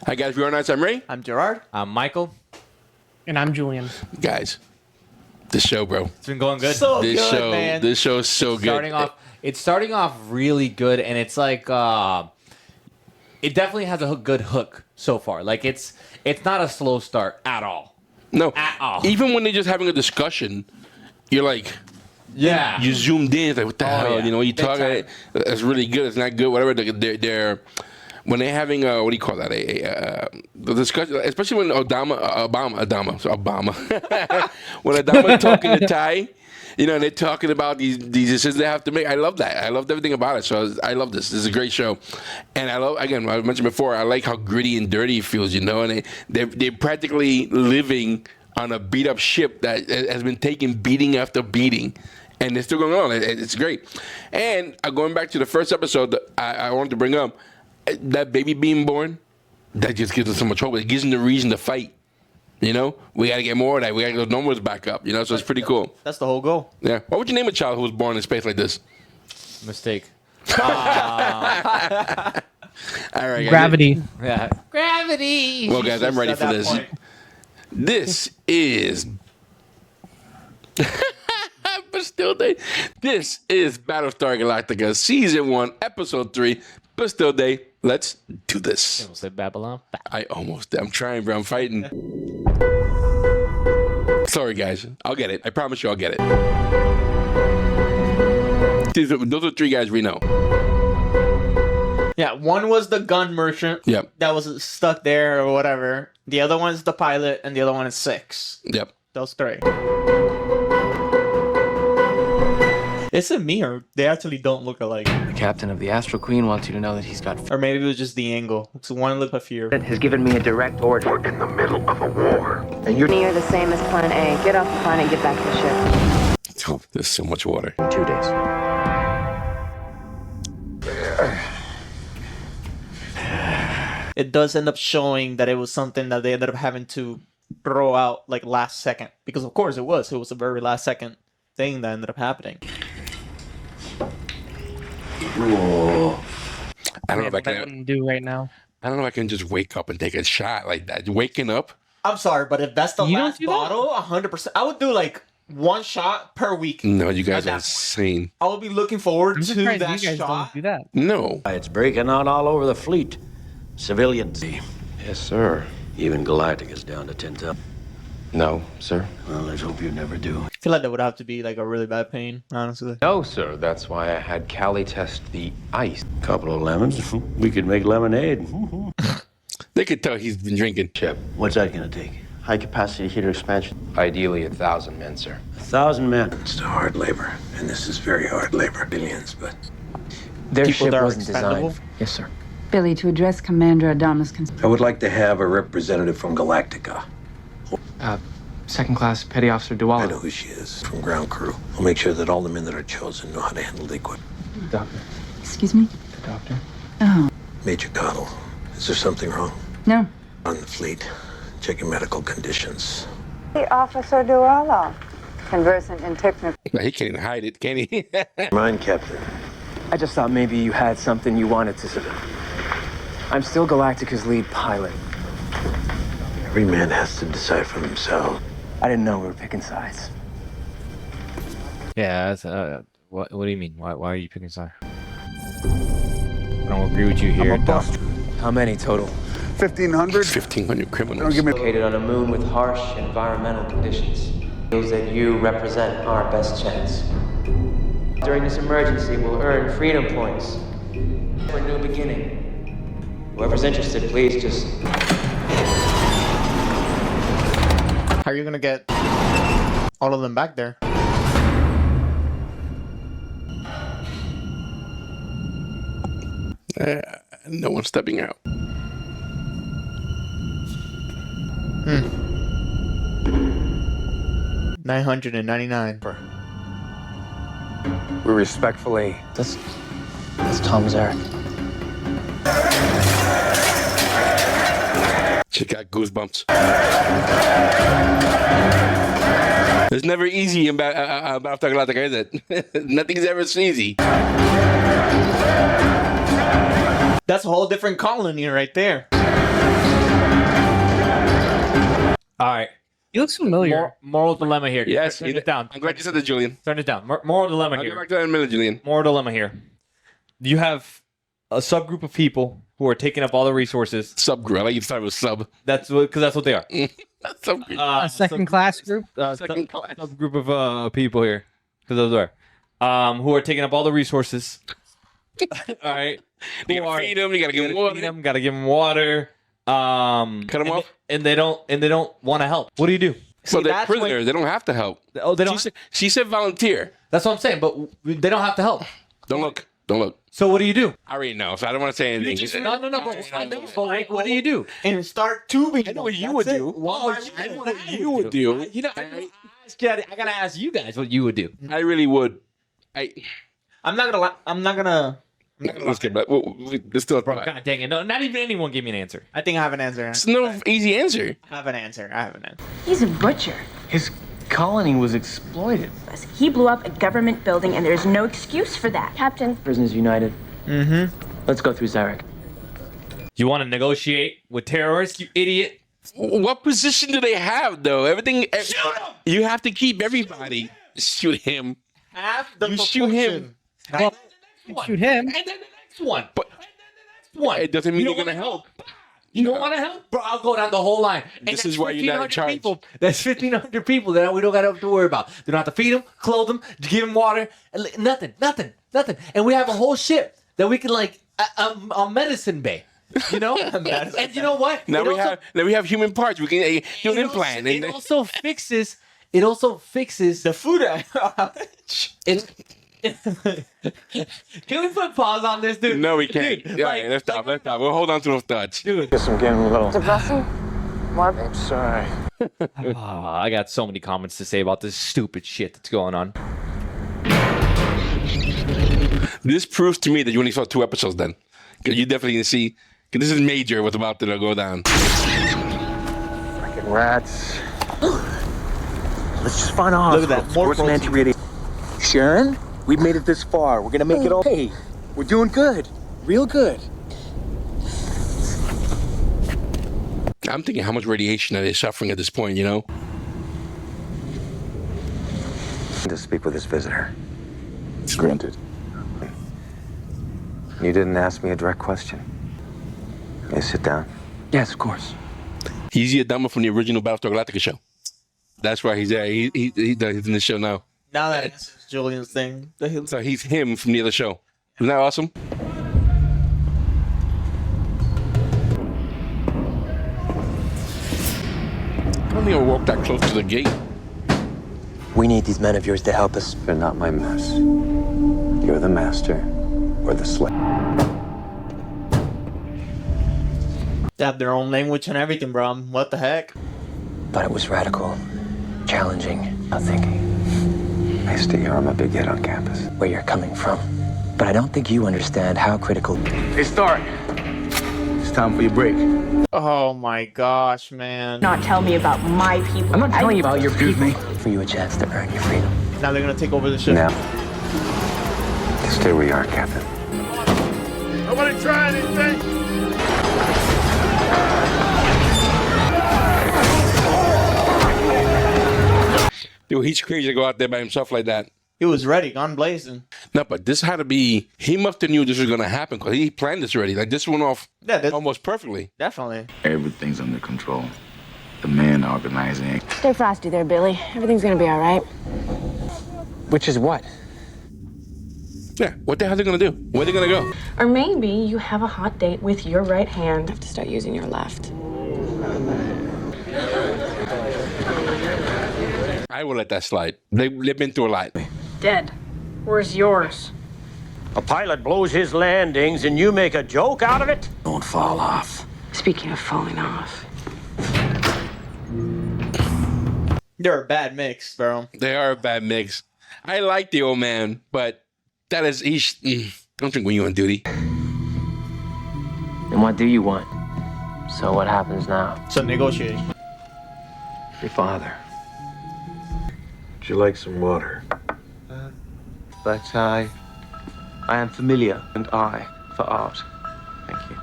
Hi guys, we are nice. I'm Ray. I'm Gerard. I'm Michael. And I'm Julien. Guys, this show, bro. It's been going good. So This good, show, man. this show is so good. It's starting off really good, and it's like it definitely has a good hook so far. Like it's not a slow start at all. No, At all. even when they're just having a discussion, you're like, Yeah. you zoomed in. It's like, what the hell? yeah. You know, you Big talking. It's really good. It's not good. Whatever. They're when they're having what do you call that? The discussion, especially when Obama. When Obama talking to Ty, you know, and they're talking about these decisions they have to make. I love that. I loved everything about it. So I love this. This is a great show, and I love, again, I mentioned before, I like how gritty and dirty it feels. You know, and they're practically living on a beat up ship that has been taking beating after beating. And it's still going on. It's great. And going back to the first episode, I wanted to bring up that baby being born. That just gives us so much hope. It gives them the reason to fight. You know, we got to get more of that. We got to get those numbers back up. You know, so it's pretty cool. That's the whole goal. Yeah. What would you name a child who was born in space like this? Mistake. All right. Guys. Gravity. Yeah. Gravity. Well, guys, I'm ready for this. Point. This is Bastille Day. This is Battlestar Galactica Season 1, Episode 3, Bastille Day. Let's do this. We'll say Babylon. I almost did. I'm trying, bro. I'm fighting. Sorry, guys. I'll get it. I promise you I'll get it. Those are three guys we know. Yeah, one was the gun merchant. Yep. That was stuck there or whatever. The other one is the pilot, and the other one is 6. Yep. Those 3. Is it me, or they actually don't look alike? The captain of the Astral Queen wants you to know that he's got... Or maybe it was just the angle. It's one lip of fear. has given me a direct order. We're in the middle of a war. And you're You're the same as Plan A. Get off the planet and get back to the ship. Oh, there's so much water. 2 days. It does end up showing that it was something that they ended up having to throw out like last second. Because of course it was. It was a very last second thing that ended up happening. I don't know if I What I can. wouldn't do right now. I don't know if I can just wake up and take a shot like that. Waking up. I'm sorry, but if that's the You don't last do that? bottle, 100%. I would do like one shot per week. No, you guys At are that insane. I would be looking forward I'm to surprised that you guys shot. don't do that. No. It's breaking out all over the fleet. Civilians. Yes, sir. Even Galactica's down to 10,000. No, sir. Well, let's hope you never do. I feel like that would have to be like a really bad pain, honestly. No, sir. That's why I had Callie test the ice. Couple of lemons. We could make lemonade. They could tell he's been drinking. Chip, what's that gonna take? High capacity heater expansion. Ideally 1,000 men, sir. 1,000 men. It's hard labor, and this is very hard labor. Billions, but Their People ship that are wasn't expendable? designed. Yes, sir. Billy, to address Commander Adama's I would like to have a representative from Galactica. Second class petty officer I know Duwala. who she is, from ground crew. I'll make sure that all the men that are chosen know how to handle the equipment. Doctor. Excuse me? The doctor. Oh, Major Connell, is there something wrong? no. On the fleet, checking medical conditions. Officer Duala, conversant in technical. He can't even hide it, can he? Mind, Captain. I just thought maybe you had something you wanted to say. I'm still Galactica's lead pilot. Every man has to decide for himself. I didn't know we were picking sides. Yeah. That's, what do you mean? Why are you picking side? I don't agree with you here. How many total? 1,500. 1,500 criminals. Don't give me. Located on a moon with harsh environmental conditions. Feels that you represent our best chance. During this emergency, we'll earn freedom points for a new beginning. Whoever's interested, please just... How are you going to get all of them back there? No one's stepping out. Hmm. 999. We respectfully... That's Tom Zarek. She got goosebumps. It's never easy about Galactica, is it? Nothing's ever easy. That's a whole different colony right there. All right. He looks familiar. Moral dilemma here. Yes, Turn it down. I'm glad you said that, Julian. Turn it down. Moral dilemma I'll here. get back to that in a minute, Julian. Moral dilemma here. You have a subgroup of people who are taking up all the resources. Subgroup. I like you to start with sub. That's what they are. Subgroup. A second class group. Second class. Subgroup of people here, because those are who are taking up all the resources. All right. You gotta feed them. You gotta give them water. Gotta give them water. Cut them off. And they don't want to help. What do you do? So they're that's prisoners. They don't have to help. Oh, they don't. She said volunteer. That's what I'm saying. But they don't have to help. Don't look. Don't look. So what do you do? I already know, so I don't want to say anything. No. But like, what do you do? And start tubing. I know what you would do. I know what you would do. You know, I gotta ask you guys what you would do. I really would. I'm not gonna. Let's get back. Let's still. God dang it! No, not even anyone gave me an answer. I think I have an answer. It's no easy answer. I have an answer. He's a butcher. His colony was exploited. He blew up a government building, and there's no excuse for that. Captain. Prisoners United. Mm-hmm. Let's go through Zarek. You want to negotiate with terrorists, you idiot? What position do they have, though? Everything. Shoot him! You have to keep everybody. Shoot him. Half the You shoot him. Well, shoot him. And then the next one. But and then the next one. it doesn't mean You you're don't gonna wanna help. You don't want to help? Bro, I'll go down the whole line. And This that's is why you're not in 1,500 charge. People. That's 1,500 people that we don't got to worry about. They don't have to feed them, clothe them, give them water. Nothing. And we have a whole ship that we can, like, a medicine bay. You know? And you know what? Now we have human parts. We can do an implant. It also fixes the food. Can we put pause on this, dude? No, we can't. Dude, Yeah, like- let's stop. We'll hold on to those thoughts. Dude. Guess I'm getting a little. Depressing? Morbid? Sorry. I got so many comments to say about this stupid shit that's going on. This proves to me that you only saw 2 episodes then. Because you definitely didn't see. Because this is major what's about to go down. Fucking rats. Let's just find out. Look at that, more protein. Sharon, we've made it this far. We're gonna make it okay. We're doing good. Real good. I'm thinking how much radiation are they suffering at this point, you know? To speak with this visitor. Granted. You didn't ask me a direct question. May I sit down? Yes, of course. He's the Adama from the original Battlestar Galactica show. That's why he's there. He's in the show now. Now that answers Julian's thing. So he's him from the other show. Isn't that awesome? I don't think I'll walk that close to the gate. We need these men of yours to help us. They're not my mess. You're the master or the slave. They have their own language and everything, bro. What the heck? But it was radical, challenging, not thinking. I stay here. I'm a big hit on campus. Where you're coming from. But I don't think you understand how critical. Hey, Stark. It's time for your break. Oh my gosh, man. Not tell me about my people. I'm not telling you about your people. For you a chance to earn your freedom. Now they're gonna take over the ship. Now, stay where you are, Captain. Nobody try anything. Dude, he's crazy to go out there by himself like that. He was ready, gone blazing. No, but this had to be. He must have knew this was gonna happen because he planned this already. Like this went off almost perfectly. Definitely. Everything's under control. The men organizing. Stay frosty there, Billy. Everything's gonna be all right. Which is what? Yeah. What the hell are they gonna do? Where are they gonna go? Or maybe you have a hot date with your right hand. You have to start using your left. I will let that slide. They've been through a lot. Dead. Where's yours? A pilot blows his landings and you make a joke out of it? Don't fall off. Speaking of falling off. They're a bad mix, bro. They are a bad mix. I like the old man, but that is don't drink when you're on duty. And what do you want? So what happens now? So negotiating. Your father. Would you like some water? But I am familiar, and I for art. Thank you.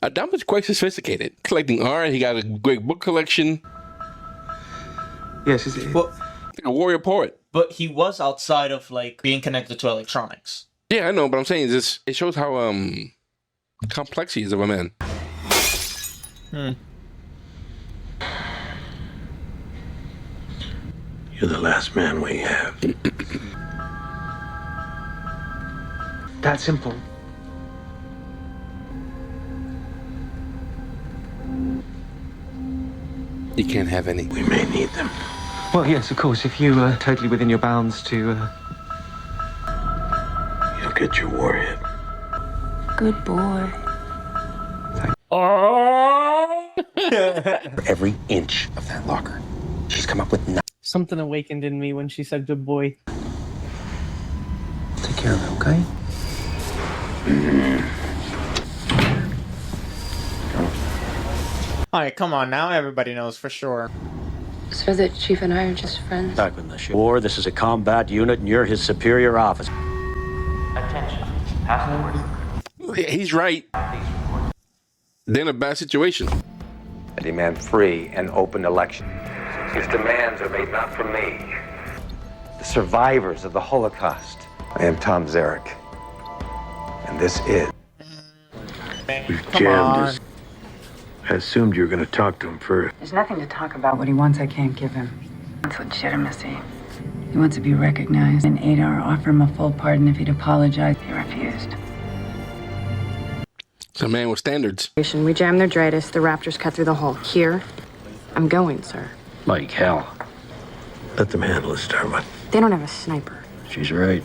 Adama's quite sophisticated. Collecting art, he got a great book collection. Yes, it's Well, Like a warrior poet. but he was outside of like being connected to electronics. Yeah, I know, but I'm saying this. It shows how complex he is of a man. You're the last man we have. that simple. You can't have any. We may need them. Well, yes, of course, if you are totally within your bounds to... You'll get your warhead. Good boy. For every inch of that locker, she's come up with nothing. Something awakened in me when she said good boy. Take care of it, okay? Alright, come on now. Everybody knows for sure. So the chief and I are just friends. Back in the ship. War, this is a combat unit, and you're his superior officer. Attention. Passengers. Yeah, he's right. They're in a bad situation. I demand free and open election. His demands are made not from me. The survivors of the Holocaust. I am Tom Zarek. And this is... We've Come jammed on. us. I assumed you were going to talk to him first. There's nothing to talk about. What he wants, I can't give him. It's legitimacy. He wants to be recognized. And Adar offered him a full pardon if he'd apologize. He refused. It's a man with standards. We jammed their Dradus. The Raptors cut through the hull. Here, I'm going, sir. Like hell. Let them handle it, Starbuck. They don't have a sniper. She's right.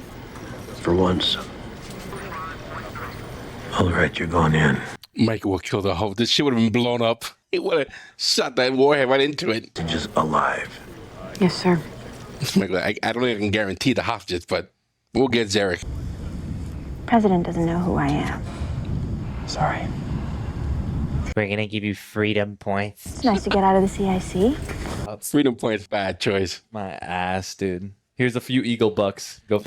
For once. All right, you're going in. Michael will kill the whole. This shit would have been blown up. He would have shot that warhead right into it. You're just alive. Yes, sir. Michael, I don't think I can guarantee the hostages, but we'll get Zarek. President doesn't know who I am. Sorry. We're gonna give you freedom points. It's nice to get out of the CIC. Freedom points, bad choice. My ass, dude. Here's a few Eagle bucks. Go.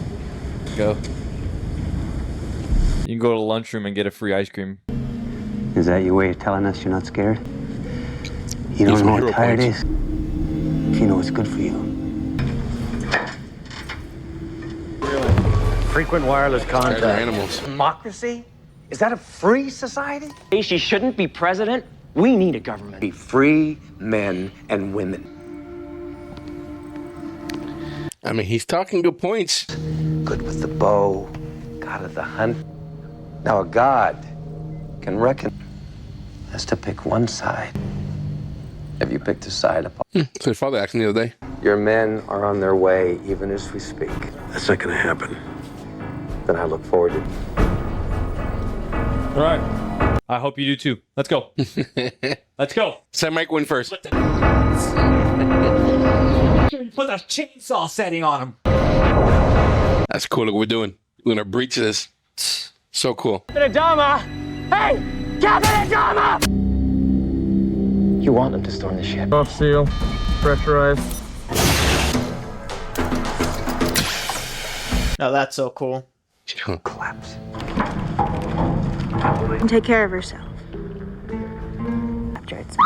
Go. You can go to the lunchroom and get a free ice cream. Is that your way of telling us you're not scared? You These don't know are what hero tired points. is? If you know what's good for you. Frequent wireless Guys are contact. animals. Democracy? Is that a free society? She shouldn't be president. We need a government. Be free men and women. I mean, he's talking good points. Good with the bow, god of the hunt. Now a god can reckon has to pick one side. Have you picked a side upon? So his father asked me the other day. Your men are on their way even as we speak. That's not going to happen. Then I look forward to... All right. I hope you do too. Let's go. Let's go. Send Mike win first. Put that chainsaw setting on him. That's cool. Look what we're doing. We're gonna breach this. So cool. Adama! Hey! Captain Adama! You want them to storm the ship. Off seal. Pressurized. Now that's so cool. Collapse. And take care of yourself. After it's...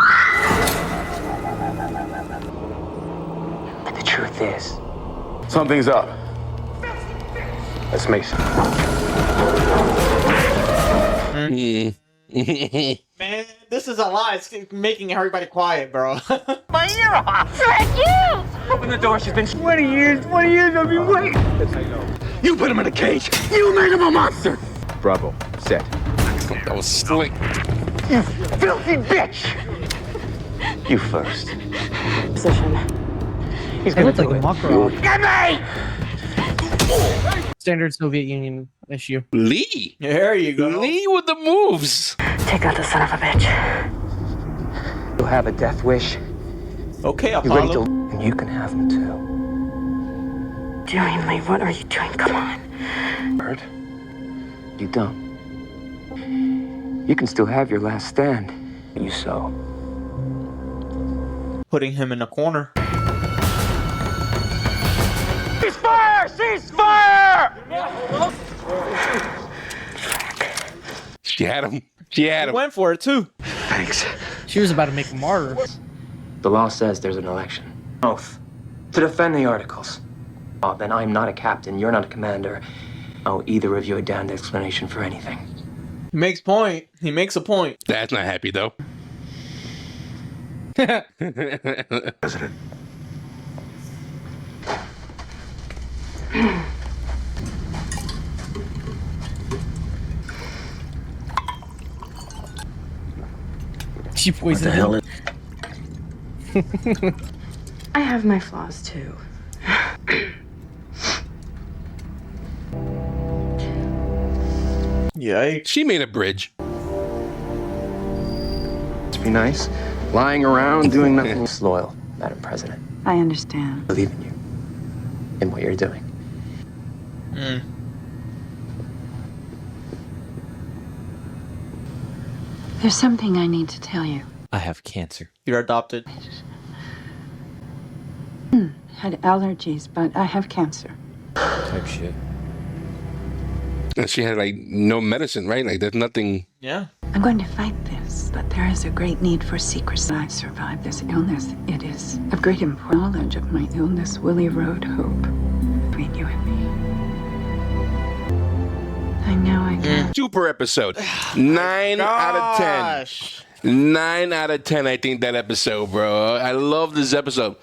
But the truth is, Something's up. let's make some. Man, this is a lie. It's making everybody quiet, bro. My ear off! Frick you! Open the door, she's been 20 years I've been waiting. That's how you know. You put him in a cage. You made him a monster. Bravo. Set. That was slick. You filthy bitch. You first. Position. He's They gonna look like do a it. Makarov. Get me! Standard Soviet Union issue. Lee. There you go. Lee with the moves. Take out the son of a bitch. You have a death wish. Okay, You ready to... Apollo. And you can have them too. Lee, what are you doing? Come on. Bird. You don't. You can still have your last stand. You so. Putting him in a corner. Ceasefire! Ceasefire! She had him. She had He him. went for it too. Thanks. She was about to make a martyr. The law says there's an election. Oath. To defend the articles. Oh, then I'm not a captain, you're not a commander. Oh, either of you a damned explanation for anything. He makes point. He makes a point. Dad's not happy though. President. She poisoned hell him. I have my flaws too. Yikes. She made a bridge. To be nice, lying around, doing nothing. Disloyal, Madam President. I understand. Believe in you. In what you're doing. There's something I need to tell you. I have cancer. You're adopted. Had allergies, but I have cancer. Type shit. And she had like no medicine, right? Like there's nothing. Yeah. I'm going to fight this, but there is a great need for secrecy. I survived this illness. It is of great importance. Knowledge of my illness will erode hope between you and me. I know I can. Super episode. 9 out of 10. 9 out of 10, I think, that episode, bro. I love this episode.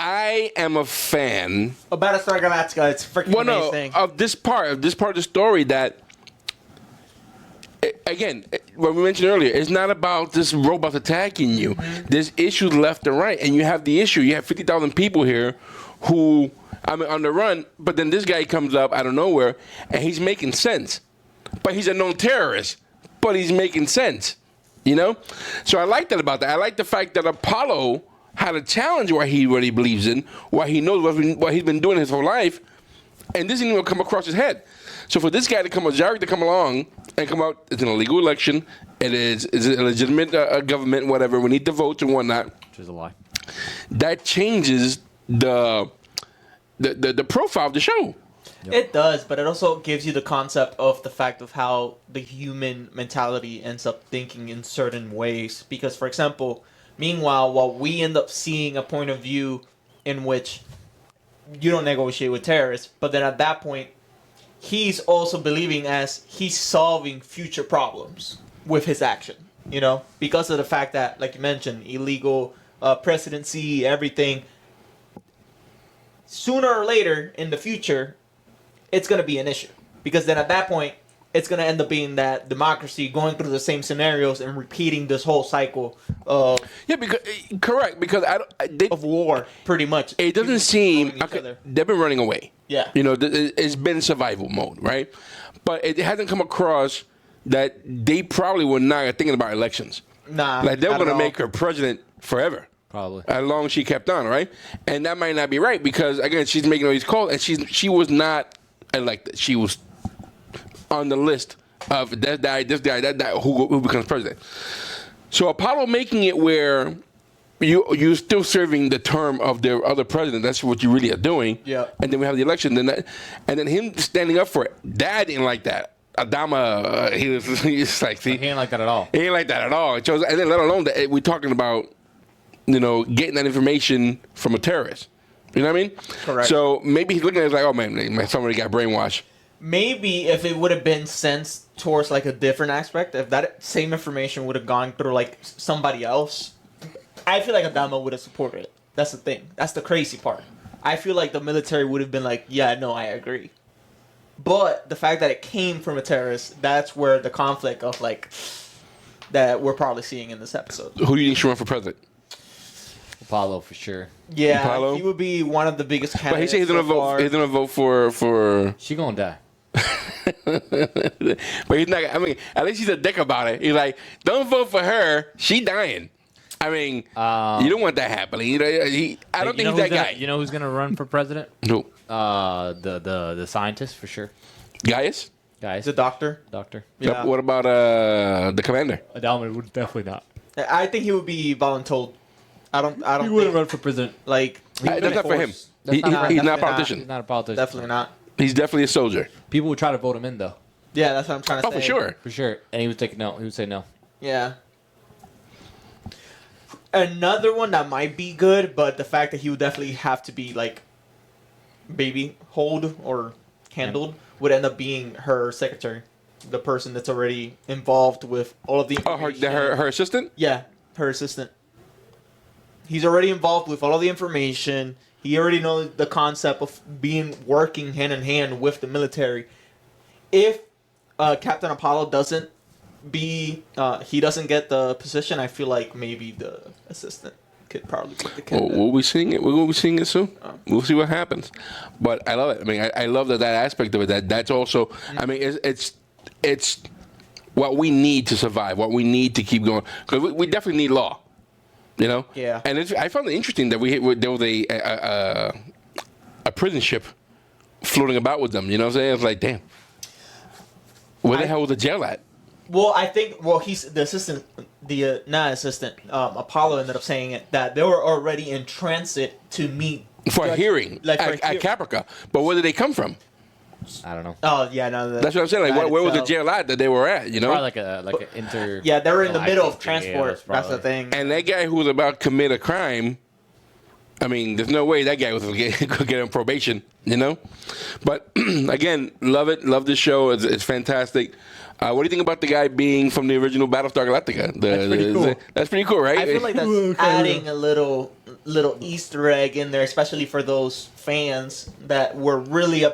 I am a fan. Oh, Battlestar Galactica. It's freaking amazing. Of this part of the story that, again, what we mentioned earlier, it's not about this robot attacking you. There's issues left and right, and you have the issue. You have 50,000 people here who, on the run, but then this guy comes up out of nowhere, and he's making sense. But he's a known terrorist, but he's making sense, you know? So I like that about that. I like the fact that Apollo had a challenge what he believes in, what he knows, what he's been doing his whole life, and this didn't even come across his head. So for this guy to come, Gerard to come along and come out, it's an illegal election, it's a legitimate government, whatever, we need the votes and whatnot. Which is a lie. That changes the profile of the show. Yep. It does, but it also gives you the concept of the fact of how the human mentality ends up thinking in certain ways. Because, for example, meanwhile, while we end up seeing a point of view in which you don't negotiate with terrorists, but then at that point, he's also believing as he's solving future problems with his action, you know? Because of the fact that, like you mentioned, illegal presidency, everything. Sooner or later in the future, it's going to be an issue. Because then at that point, it's going to end up being that democracy going through the same scenarios and repeating this whole cycle of... Yeah, because correct, because of war, pretty much. It doesn't seem... they've been running away. Yeah. You know, it's been survival mode, right? But it hasn't come across that they probably were not thinking about elections. Nah. Like, they were going to make her president forever. Probably. As long as she kept on, right? And that might not be right because, again, she's making all these calls and she was not elected. She was on the list of this guy, that who becomes president. So Apollo making it where you're still serving the term of the other president. That's what you really are doing. Yeah. And then we have the election. And then him standing up for it. Dad didn't like that. Adama, he's like, see, he ain't like that at all. He ain't like that at all. And then let alone that we're talking about, you know, getting that information from a terrorist. You know what I mean? Correct. So maybe he's looking at it like, oh man, somebody got brainwashed. Maybe if it would have been sent towards like a different aspect, if that same information would have gone through like somebody else, I feel like Adama would have supported it. That's the thing. That's the crazy part. I feel like the military would have been like, yeah, no, I agree. But the fact that it came from a terrorist, that's where the conflict of like that we're probably seeing in this episode. Who do you think should run for president? Apollo for sure. Yeah, Apollo? He would be one of the biggest candidates. But he said he's gonna vote. He's gonna vote for. She gonna die. But he's not. I mean, at least he's a dick about it. He's like, don't vote for her. She dying. I mean, you don't want that happening. You know, I don't think he's that guy. You know who's gonna run for president? Who? The scientist for sure. Gaius? The doctor. Yeah. What about the commander? Adama would definitely not. I think he would be voluntold. I don't. He wouldn't run for president. Like that's not for him. He's not a politician. He's not a politician. Definitely not. He's definitely a soldier. People would try to vote him in though. Yeah, that's what I'm trying to say. Oh, for sure. For sure. And he would take no. He would say no. Yeah. Another one that might be good, but the fact that he would definitely have to be like baby hold or handled would end up being her secretary, the person that's already involved with all of the information. Her assistant? Yeah, her assistant. He's already involved with all of the information. He already knows the concept of working hand in hand with the military. If Captain Apollo doesn't he doesn't get the position, I feel like maybe the assistant could probably get the candidate. We'll be seeing it. We'll be seeing it soon. We'll see what happens. But I love it. I mean, I love that aspect of it. That's also. I mean, it's what we need to survive. What we need to keep going. Because we definitely need law. You know. Yeah. And I found it interesting that there was a prison ship floating about with them. You know what I'm saying? It's like, damn. Where the hell was the jail at? Well, I think he's the assistant, Apollo ended up saying it that they were already in transit to meet for a hearing at Caprica. But where did they come from? I don't know. Oh yeah, no. That's what I'm saying. Like, where was the jail at that they were at? You know, probably like an inter. Yeah, they were in the middle of transport. That's the thing. And that guy who was about to commit a crime. I mean, there's no way that guy was going to get on probation, you know? But, again, love it. Love this show. It's fantastic. What do you think about the guy being from the original Battlestar Galactica? That's pretty cool. That's pretty cool, right? I feel like that's adding a little Easter egg in there, especially for those fans that were really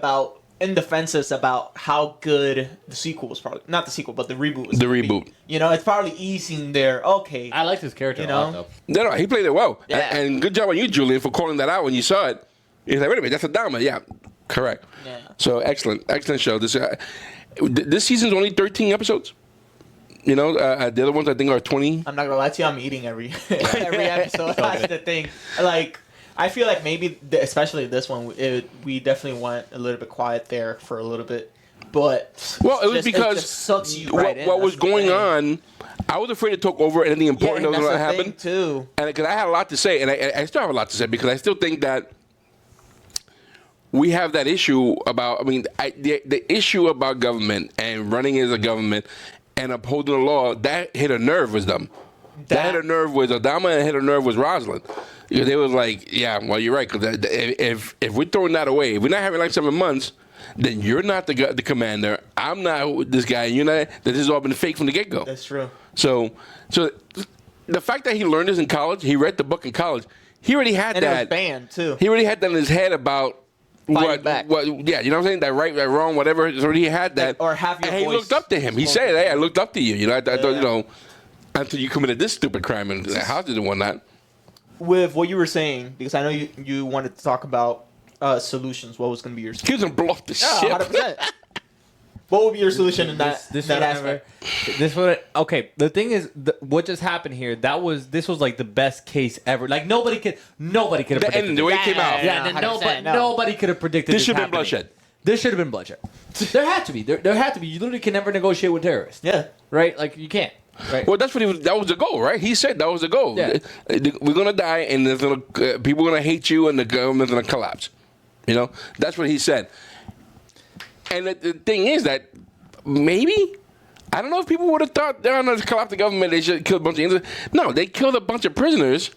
in the fences about how good the sequel was probably. Not the sequel, but the reboot was. The reboot. You know, it's probably easing there. Okay. I liked his character a lot, though. No, he played it well. Yeah. And good job on you, Julien, for calling that out when you saw it. He's like, wait a minute, that's a Dama. Yeah, correct. Yeah. So, excellent show. This season's only 13 episodes. You know, the other ones I think are 20. I'm not going to lie to you, I'm eating every episode. That's the thing. Like, I feel like maybe, especially this one, we definitely went a little bit quiet there for a little bit. But it was because it just sucks you right in. What was going on, I was afraid to talk over anything important that was going to happen. Too. And because I had a lot to say, and I still have a lot to say, because I still think that we have that issue about, the issue about government and running as a government and upholding the law, that hit a nerve with them. That hit a nerve with Adama and hit a nerve with Rosalind. Because they was like, yeah, well, you're right. Because if we're throwing that away, if we're not having like 7 months, then you're not the commander. I'm not this guy. And you're not. That this has all been fake from the get-go. That's true. So the fact that he learned this in college, he read the book in college, he already had and that. And it was banned, too. He already had that in his head about what, yeah, you know what I'm saying? That right, that wrong, whatever. So he had that. Or have your and voice. He looked up to him. He said, hey, I looked up to you. You know, I thought, you know, until you committed this stupid crime and houses and whatnot. With what you were saying, because I know you wanted to talk about solutions. What was going to be your solution? He was going to blow up the ship. 100%. What would be your solution in that aspect? Okay, the thing is, what just happened here? This was like the best case ever. Like nobody could have predicted the way it came out. Yeah, nobody could have predicted this. Should have been bloodshed. There should have been bloodshed. There had to be. There had to be. You literally can never negotiate with terrorists. Yeah. Right? Like you can't. Right. Well, that's what that was the goal, right? He said that was the goal. Yeah. We're gonna die, and people are gonna hate you, and the government's gonna collapse. You know, that's what he said. And the thing is that maybe, I don't know if people would have thought they're going to collapse the government, they should kill a bunch of innocent. No, they killed a bunch of prisoners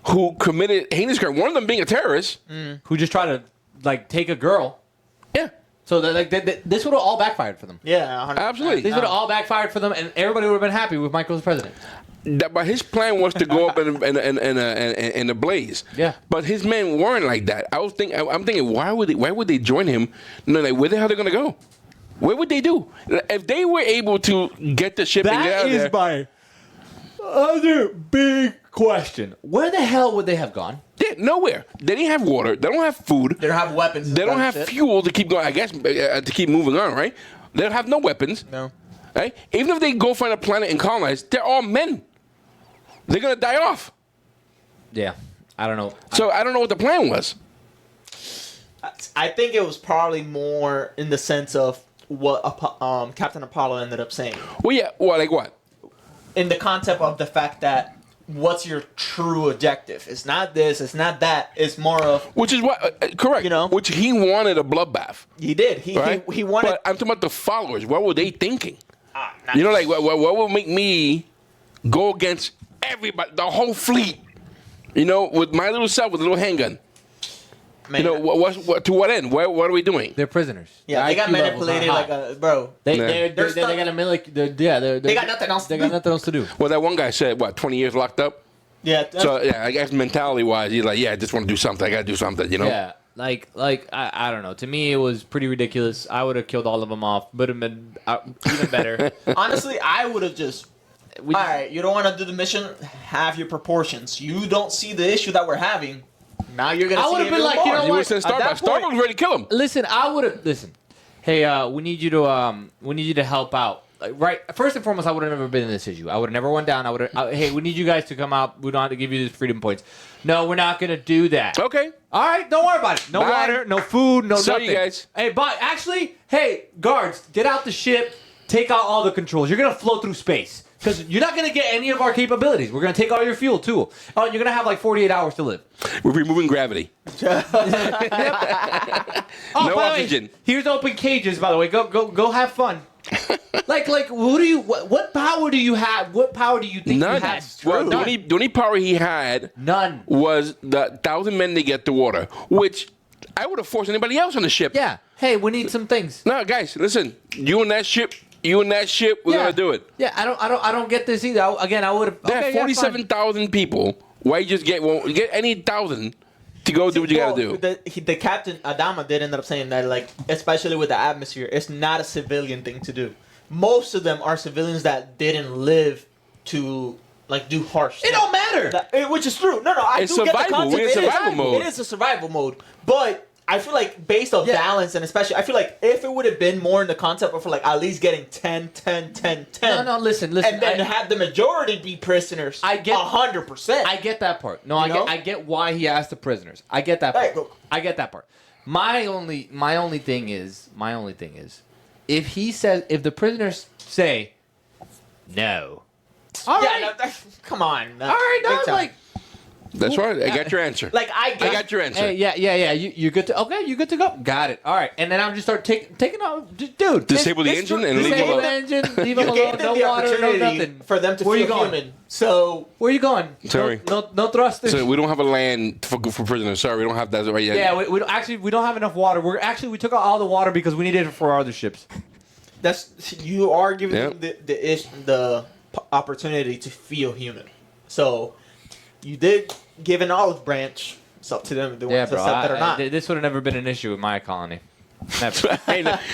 who committed heinous crime. One of them being a terrorist. Who just tried to, like, take a girl. Yeah. So, this would have all backfired for them. Yeah, 100%. Absolutely. This would have all backfired for them, and everybody would have been happy with Michael as president. But his plan was to go up in a blaze. Yeah. But his men weren't like that. I'm thinking, why would they join him? No, like, where the hell are they gonna go? What would they do if they were able to get the ship? That is my other big question. Where the hell would they have gone? Yeah, nowhere. They didn't have water. They don't have food. They don't have weapons. They don't have fuel to keep going. I guess to keep moving on, right? They don't have no weapons. No. Right? Even if they go find a planet and colonize, they're all men. They're gonna die off. Yeah, I don't know. So I don't know what the plan was. I think it was probably more in the sense of what Captain Apollo ended up saying. Well, yeah. Well, like what? In the concept of the fact that what's your true objective? It's not this. It's not that. It's more of which is what correct. You know, which he wanted a bloodbath. He did. He wanted. But I'm talking about the followers. What were they thinking? You know, like what would make me go against everybody, the whole fleet. You know, with my little self with a little handgun. Man, you know, what to what end? What are we doing? They're prisoners. Yeah, they got manipulated like a bro. They They're got they got nothing else. They got nothing else to do. Well, that one guy said, what, 20 years locked up? Yeah. So, yeah, I guess mentality-wise, he's like, yeah, I just want to do something. I got to do something, you know? Yeah. Like I don't know. To me, it was pretty ridiculous. I would have killed all of them off. Would have been even better. Honestly, I would have just... all right, you don't want to do the mission? Have your proportions. You don't see the issue that we're having. Now you're going to see I would have been like, more. you know You would what? have sent Starbucks. Starbucks was ready to kill him. Listen, I would have... Listen. Hey, we need you to help out. Like, right. First and foremost, I would have never been in this issue. I would have never went down. Hey, we need you guys to come out. We don't have to give you these freedom points. No, we're not going to do that. Okay. All right, don't worry about it. No Bye. water, no food, no So nothing. you guys. Hey, but actually, hey, guards, get out the ship. Take out all the controls. You're going to float through space. Because you're not going to get any of our capabilities. We're going to take all your fuel, too. Oh, you're going to have like 48 hours to live. We're removing gravity. Oh, No by the way, oxygen. here's open cages, by the way. Go have fun. like who do you? What power do you have? What power do you think None. you have? Well, the only power he had was the 1,000 men to get the water, which I would have forced anybody else on the ship. Yeah. Hey, we need some things. No, guys, listen. You and that ship, we're gonna do it. Yeah, I don't get this either. I would have. There are 47,000 people. Why you just get any 1,000 to go do what you gotta do? The captain Adama did end up saying that, like, especially with the atmosphere, it's not a civilian thing to do. Most of them are civilians that didn't live to like do harsh. It don't matter. Which is true. No, I It's do get the survival. concept. We're in survival mode. It is a survival mode, but I feel like based on balance and especially, I feel like if it would have been more in the concept of like at least getting 10. No, listen. And then have the majority be prisoners. I get 100%. I get that part. No, I get why he asked the prisoners. I get that part. I get that part. My only thing is, if the prisoners say no. All right. No, come on. All right, no, like. That's right. I got your answer. Like I got your answer. Hey, yeah. You good to? Okay, you good to go? Got it. All right, and then I'm just start taking off, dude. Disable the engine and leave disable it the alone. engine. Leave it You gave alone. them No the water. No opportunity nothing. for them to Where you feel going? human. So Where you going? Sorry. No thrusters. So we don't have a land for prisoners. Sorry, we don't have that right yet. Yeah, we don't have enough water. We took out all the water because we needed it for our other ships. you are giving them the opportunity to feel human. So you did give an olive branch. It's up to them if they want to accept it or not. This would have never been an issue in my colony. Never.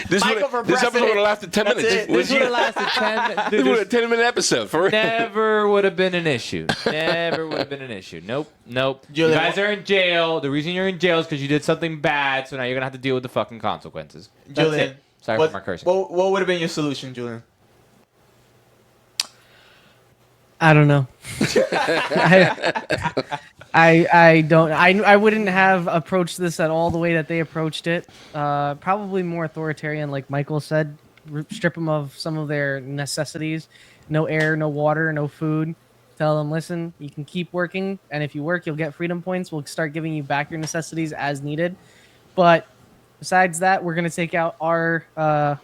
This episode would have lasted 10 minutes. This would have lasted 10 minutes. This would have been a 10-minute episode. For real. Never would have been an issue. Never would have been an issue. Nope. You Julien, guys are in jail. The reason you're in jail is because you did something bad, so now you're going to have to deal with the fucking consequences. That's Julien, it. Sorry for my cursing. What would have been your solution, Julien? I don't know. I don't. I wouldn't have approached this at all the way that they approached it. Probably more authoritarian, like Michael said. Strip them of some of their necessities. No air, no water, no food. Tell them, listen, you can keep working, and if you work, you'll get freedom points. We'll start giving you back your necessities as needed. But besides that, we're going to take out our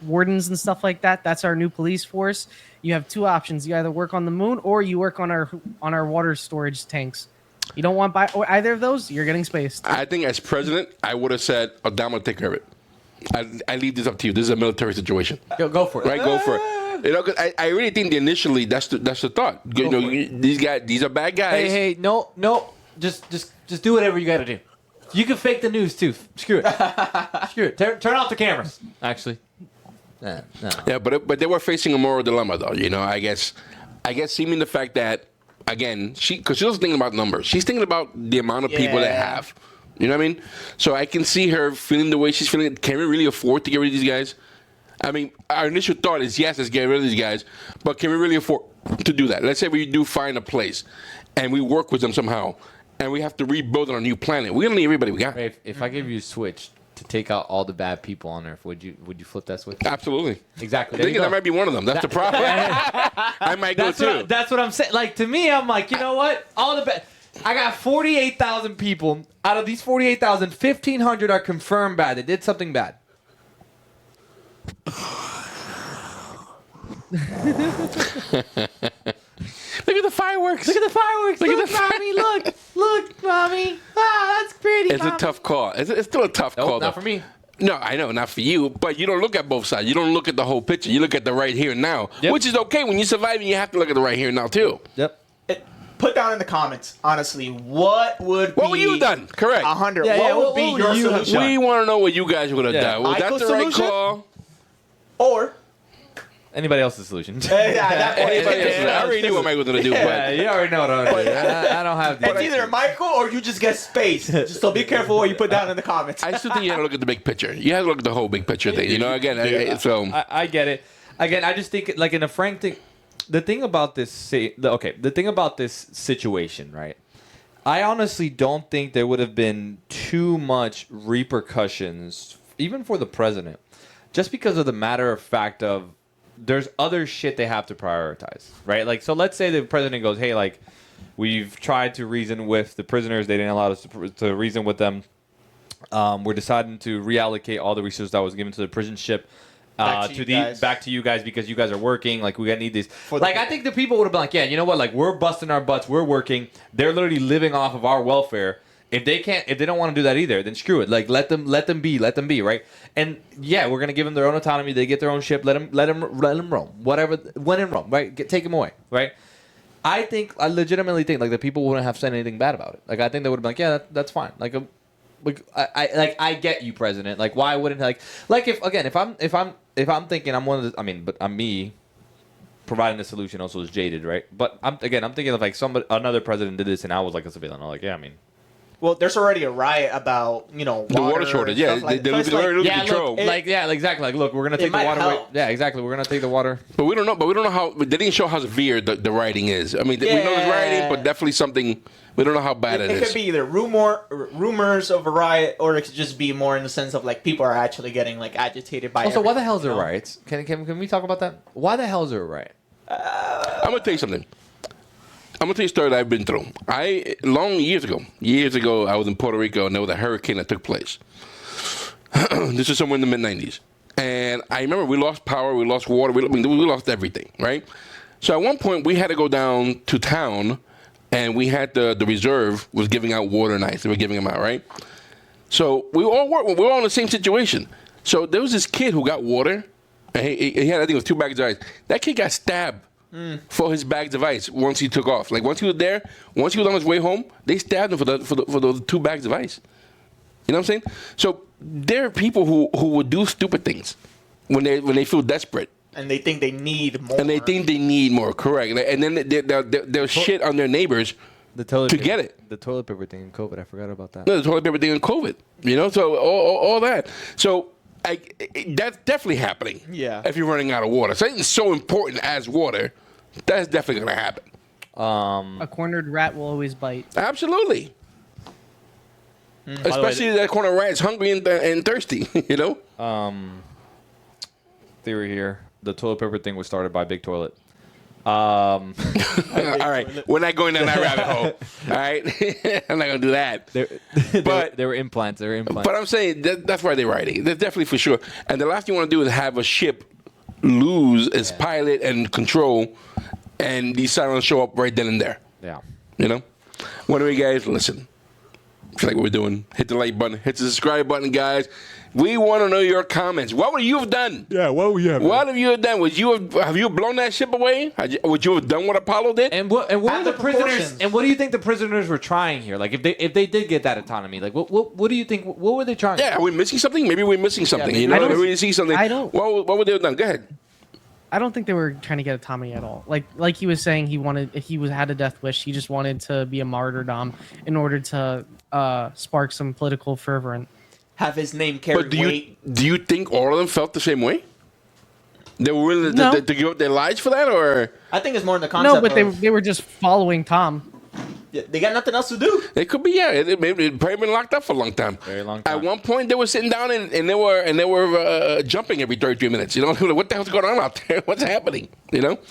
wardens and stuff like that. That's our new police force. You have two options. You either work on the moon or you work on our water storage tanks. You don't want either of those, you're getting spaced. I think as president, I would have said, Adama, take care of it. I leave this up to you. This is a military situation. Go for it. Right, go for it. You know, 'cause I really think that initially that's the thought. You know, these are bad guys. Hey, no. Just do whatever you got to do. You can fake the news too. Screw it. Screw it. Turn off the cameras. Actually, no. Yeah, but they were facing a moral dilemma, though. You know, I guess seeming the fact that again, because she was thinking about numbers. She's thinking about the amount of people they have. You know what I mean? So I can see her feeling the way she's feeling. Can we really afford to get rid of these guys? I mean, our initial thought is yes, let's get rid of these guys, but can we really afford to do that? Let's say we do find a place and we work with them somehow. And we have to rebuild on a new planet. We're gonna need everybody we got. If I give you a switch to take out all the bad people on Earth, would you flip that switch? Absolutely. Exactly. I think that might be one of them. That's the problem. I might go too. That's what I'm saying. Like to me, I'm like, you know what? All the bad. I got 48,000 people. Out of these 48,000, 1,500 are confirmed bad. They did something bad. Look at the fireworks. Look at the fireworks. Look, mommy. Look, mommy. Ah, that's pretty. It's a tough call. It's still a tough call. Not for me. No, I know, not for you, but you don't look at both sides. You don't look at the whole picture. You look at the right here and now, which is okay. When you're surviving, you have to look at the right here and now, too. Yep. Put down in the comments, honestly, what would you done? Correct. 100. Yeah, what would be your solution? We want to know what you guys would have done. Was that the right call? Or anybody else's solution? Anybody else's. I already knew what Mike was going to do. Yeah, you already know what I'm going to do. I don't have the. It's either Michael or you just get space. So be careful what you put down in the comments. I still think you have to look at the big picture. You have to look at the whole big picture thing. You know, again, I get it. Again, I just think, like, in a frank thing, the thing about this situation, right? I honestly don't think there would have been too much repercussions, even for the president, just because of the matter of fact of there's other shit they have to prioritize, right? Like, so let's say the president goes, hey, like, we've tried to reason with the prisoners. They didn't allow us to reason with them. We're deciding to reallocate all the resources that was given to the prison ship back to you guys because you guys are working. Like, we need these. Like, I think the people would have been like, yeah, you know what? Like, we're busting our butts. We're working. They're literally living off of our welfare. If they don't want to do that either, then screw it. Like, let them be, right? And yeah, we're gonna give them their own autonomy. They get their own ship. Let them roam. Whatever, when in Rome, right? Take them away, right? I legitimately think like the people wouldn't have said anything bad about it. Like, I think they would have been like, yeah, that's fine. Like I get you, President. Like, why wouldn't if I'm thinking I'm one of the, but I'm me. Providing the solution also is jaded, right? But I'm thinking of like another president did this and I was like a civilian. I'm like, yeah, well, there's already a riot about, the water shortage. Yeah, exactly. Like, look, we're gonna take the water away. Yeah, exactly. We're gonna take the water. But we don't know how. They didn't show how severe the rioting is. I mean, we know there's rioting, but definitely something. We don't know how bad it is. It could be either rumors of a riot, or it could just be more in the sense of like people are actually getting like agitated by. Also, why the hell is there riots? Can we talk about that? Why the hell is there a riot? I'm gonna tell you something. I'm gonna tell you a story that I've been through. Years ago, I was in Puerto Rico and there was a hurricane that took place. This is somewhere in the mid-90s. And I remember we lost power, we lost water, we lost everything, right? So at one point, we had to go down to town and we had the reserve was giving out water and ice. They were giving them out, right? So we were all in the same situation. So there was this kid who got water. And he had, I think it was 2 bags of ice. That kid got stabbed. For his bags of ice once he took off. Like once he was on his way home, they stabbed him for those 2 bags of ice. You know what I'm saying? So there are people who will do stupid things when they feel desperate. And they think they need more. Correct. And then they'll shit on their neighbors to get it. The toilet paper thing in COVID. I forgot about that. No, the toilet paper thing in COVID. So all that. So that's definitely happening. Yeah. If you're running out of water. Something so important as water, that's definitely going to happen. A cornered rat will always bite. Absolutely. Especially that cornered rat is hungry and thirsty, Theory here. The toilet paper thing was started by Big Toilet. All right. We're not going down that rabbit hole. All right. I'm not going to do that. They were implants. But I'm saying that's why they're writing. That's definitely for sure. And the last thing you want to do is have a ship lose its pilot and control and these sirens show up right then and there. Yeah. What do you guys listen? If you like what we're doing, hit the like button, hit the subscribe button, guys. We want to know your comments. What would you have done? Yeah, what would you have done? What have you done? Have you blown that ship away? Would you have done what Apollo did? And what are the prisoners? And what do you think the prisoners were trying here? Like, if they did get that autonomy, like, what do you think? What were they trying? Yeah, are we missing something? Maybe we're missing something. Maybe we see something. What would they have done? Go ahead. I don't think they were trying to get autonomy at all. Like he was saying, if he had a death wish, he just wanted to be a martyrdom in order to spark some political fervor and have his name carried. But do you think all of them felt the same way? They were willing to give up their lives for that, or I think it's more in the concept. No, but they were just following Tom. Yeah, they got nothing else to do. It could be, yeah. It probably been locked up for a long time. Very long time. At one point, they were sitting down and they were jumping every 33 minutes. What the hell's going on out there? What's happening? But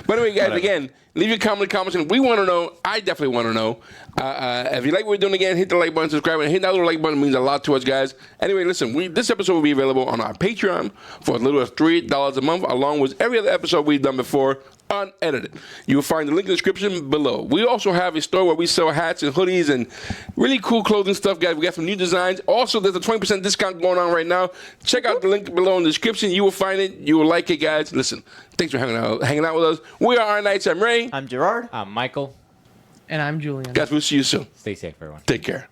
anyway, guys, again, Leave your comment in the comments. And we want to know. I definitely want to know. If you like what we're doing again, hit the like button, subscribe, and hit that little like button. It means a lot to us, guys. Anyway, listen, this episode will be available on our Patreon for as little as $3 a month, along with every other episode we've done before, unedited. You will find the link in the description below. We also have a store where we sell hats and hoodies and really cool clothing stuff, guys. We got some new designs. Also, there's a 20% discount going on right now. Check out the link below in the description. You will find it. You will like it, guys. Listen, thanks for hanging out with us. We are Our Knights. I'm Ray. I'm Gerard. I'm Michael. And I'm Julien. Guys, we'll see you soon. Stay safe, everyone. Take care.